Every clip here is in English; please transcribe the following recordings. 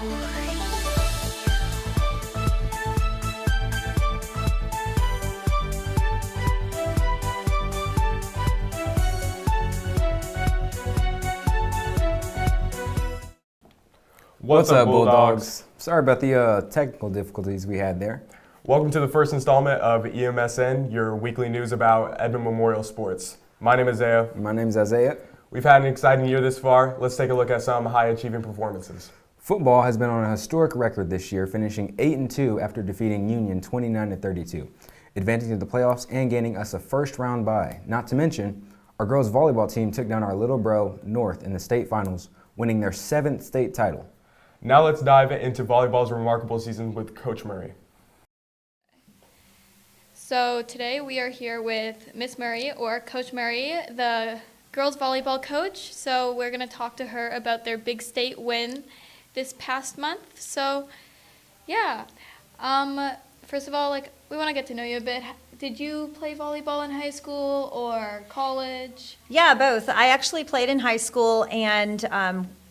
What's up, Bulldogs? Sorry about the technical difficulties we had there. Welcome to the first installment of EMSN, your weekly news about Edmond Memorial Sports. My name is Zaya. My name is Isaiah. We've had an exciting year this far. Let's take a look at some high-achieving performances. Football has been on a historic record this year, finishing 8-2 after defeating Union 29-32, advancing to the playoffs and gaining us a first-round bye. Not to mention, our girls volleyball team took down our little bro North in the state finals, winning their 7th state title. Now let's dive into volleyball's remarkable season with Coach Murray. So today we are here with Miss Murray, or Coach Murray, the girls volleyball coach. So we're going to talk to her about their big state win this past month. So yeah, first of all, we want to get to know you a bit. Did you play volleyball in high school or college? Yeah, both. I actually played in high school, and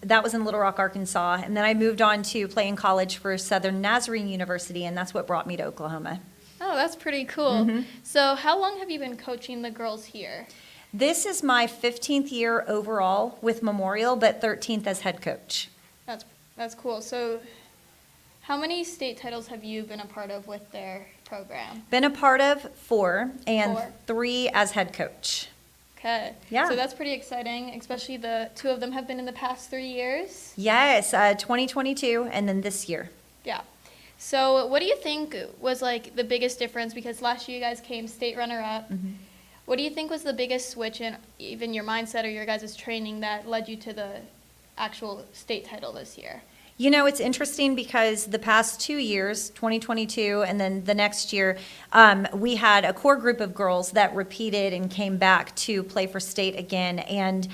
that was in Little Rock, Arkansas. And then I moved on to play in college for Southern Nazarene University, and that's what brought me to Oklahoma. Oh, that's pretty cool. Mm-hmm. So how long have you been coaching the girls here? This is my 15th year overall with Memorial, but 13th as head coach. That's cool. So how many state titles have you been a part of with their program? Been a part of 4, and 4. 3 as head coach. Okay. Yeah. So that's pretty exciting, especially the 2 of them have been in the past 3 years. Yes, 2022 and then this year. Yeah. So what do you think was the biggest difference? Because last year you guys came state runner-up. Mm-hmm. What do you think was the biggest switch in even your mindset or your guys' training that led you to the actual state title this year? You know, it's interesting because the past 2 years, 2022 and then the next year, we had a core group of girls that repeated and came back to play for state again. And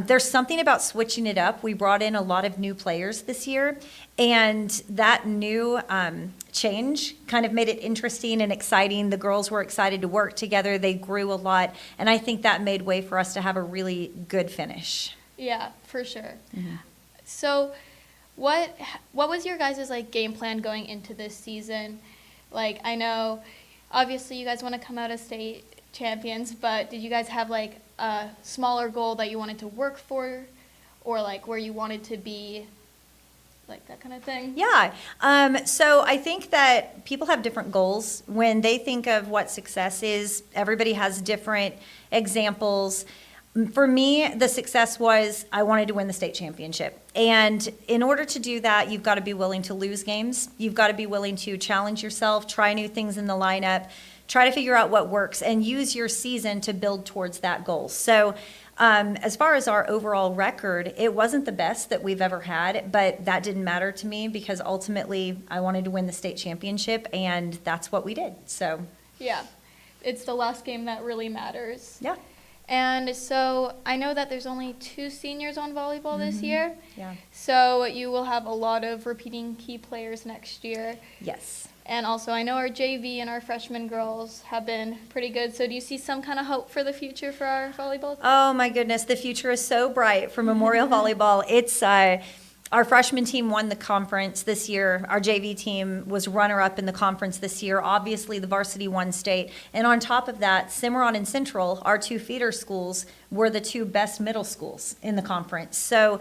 there's something about switching it up. We brought in a lot of new players this year, and that new change kind of made it interesting and exciting. The girls were excited to work together. They grew a lot, and I think that made way for us to have a really good finish. Yeah, for sure. Mm-hmm. So what was your guys' game plan going into this season? I know obviously you guys want to come out as state champions, but did you guys have a smaller goal that you wanted to work for, or where you wanted to be, that kind of thing? Yeah. So I think that people have different goals. When they think of what success is, everybody has different examples. For me, the success was I wanted to win the state championship. And in order to do that, you've got to be willing to lose games. You've got to be willing to challenge yourself, try new things in the lineup, try to figure out what works, and use your season to build towards that goal. So as far as our overall record, it wasn't the best that we've ever had, but that didn't matter to me because ultimately I wanted to win the state championship, and that's what we did. So yeah, it's the last game that really matters. Yeah. And so I know that there's only 2 seniors on volleyball this year. Yeah. So you will have a lot of repeating key players next year. Yes. And also I know our JV and our freshman girls have been pretty good. So do you see some kind of hope for the future for our volleyball team? Oh my goodness, the future is so bright for Memorial Volleyball. It's our freshman team won the conference this year. Our JV team was runner-up in the conference this year. Obviously, the varsity won state. And on top of that, Cimarron and Central, our 2 feeder schools, were the 2 best middle schools in the conference. So,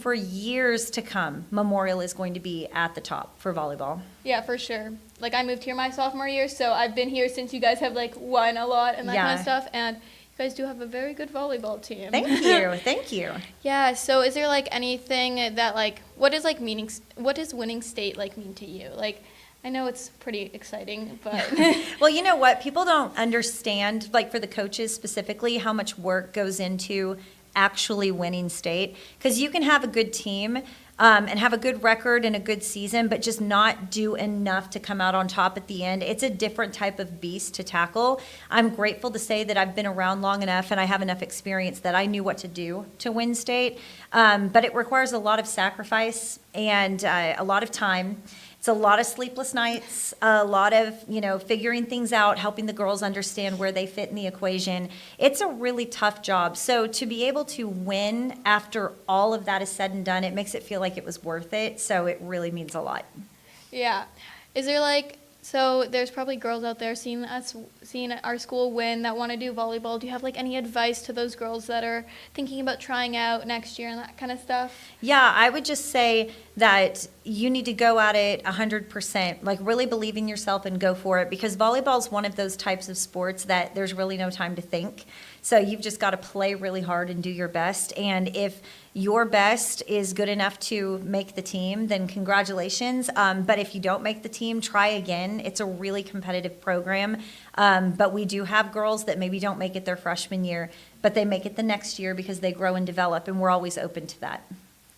for years to come, Memorial is going to be at the top for volleyball. Yeah, for sure. I moved here my sophomore year, so I've been here since you guys have won a lot and that kind of stuff. And you guys do have a very good volleyball team. Thank you. Thank you. Yeah, so is there anything that what does winning state mean to you? I know it's pretty exciting, but well, you know what? People don't understand, for the coaches specifically, how much work goes into actually winning state, because you can have a good team and have a good record and a good season, but just not do enough to come out on top at the end. It's a different type of beast to tackle. I'm grateful to say that I've been around long enough and I have enough experience that I knew what to do to win state, but it requires a lot of sacrifice and a lot of time. It's a lot of sleepless nights, a lot of, figuring things out, helping the girls understand where they fit in the equation. It's a really tough job. So to be able to win after all of that is said and done, it makes it feel like it was worth it. So it really means a lot. Yeah. Is there so there's probably girls out there seeing our school win that want to do volleyball. Do you have any advice to those girls that are thinking about trying out next year and that kind of stuff? Yeah, I would just say that you need to go at it 100%, really believe in yourself and go for it, because volleyball is one of those types of sports that there's really no time to think. So you've just got to play really hard and do your best. And if your best is good enough to make the team, then congratulations. But if you don't make the team, try again. It's a really competitive program. But we do have girls that maybe don't make it their freshman year, but they make it the next year because they grow and develop, and we're always open to that.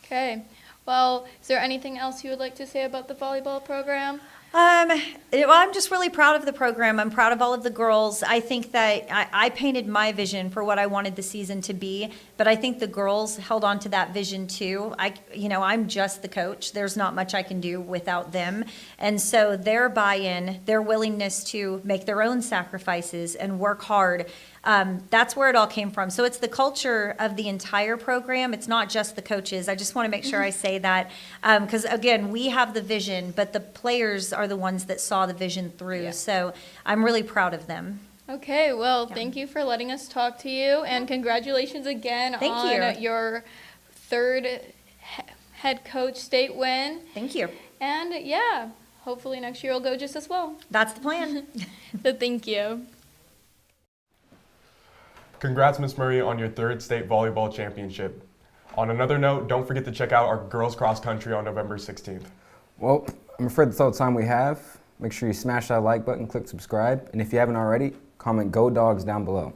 Okay. Well, is there anything else you would like to say about the volleyball program? I'm just really proud of the program. I'm proud of all of the girls. I think that I painted my vision for what I wanted the season to be, but I think the girls held on to that vision too. I'm just the coach. There's not much I can do without them. And so their buy-in, their willingness to make their own sacrifices and work hard, that's where it all came from. So it's the culture of the entire program. It's not just the coaches. I just want to make sure I say that, because again, we have the vision, but the players are the ones that saw the vision through. Yeah. So I'm really proud of them. Okay, well, thank you for letting us talk to you, and congratulations again on your third head coach state win. Thank you. And yeah, hopefully next year will go just as well. That's the plan. So thank you. Congrats, Miss Murray, on your third state volleyball championship. On another note, don't forget to check out our girls cross country on November 16th. Well, I'm afraid that's all the time we have. Make sure you smash that like button, click subscribe, and if you haven't already, comment "Go Dogs" down below.